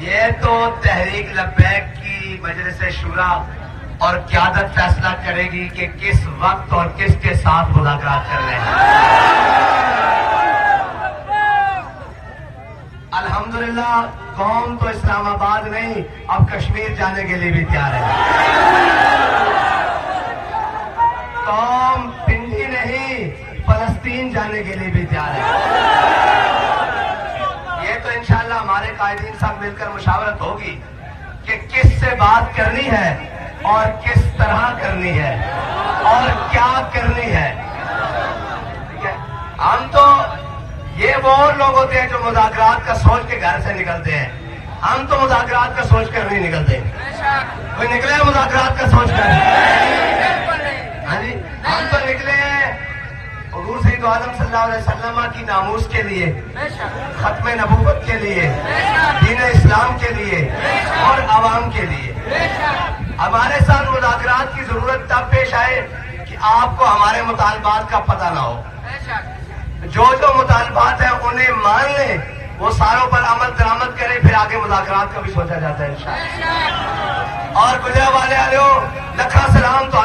یہ تو تحریک لبیک کی مجلس شورا اور قیادت فیصلہ کرے گی کہ کس وقت اور کس کے ساتھ مذاکرات کر رہے ہیں۔ الحمدللہ قوم تو اسلام آباد نہیں، اب کشمیر جانے کے لیے بھی تیار ہے۔ قوم پنڈی نہیں، فلسطین جانے کے لیے بھی تیار ہے۔ یہ تو انشاءاللہ ہمارے قائدین سب مل کر مشاورت ہوگی کہ کس سے بات کرنی ہے اور کس طرح کرنی ہے اور کیا کرنی ہے۔ ٹھیک ہے، ہم تو یہ وہ لوگ ہوتے ہیں جو مذاکرات کا سوچ کے گھر سے نکلتے ہیں، ہم تو مذاکرات کا سوچ کر نہیں نکلتے۔ کوئی نکلے ہیں مذاکرات کا سوچ کر؟ ہاں جی، ہم تو نکلے ہیں حضور سید عالم صلی اللہ علیہ وسلم کی ناموس کے لیے، ختم نبوت کے لیے، دین اسلام کے لیے اور عوام کے لیے۔ ہمارے ساتھ مذاکرات کی ضرورت تب پیش آئے کہ آپ کو ہمارے مطالبات کا پتہ نہ ہو۔ جو مطالبات ہیں انہیں مان لیں، وہ ساروں پر عمل درآمد کرے، پھر آگے مذاکرات کا بھی سوچا جاتا ہے انشاءاللہ۔ اور گجرا والے آلو لکھا سلام تو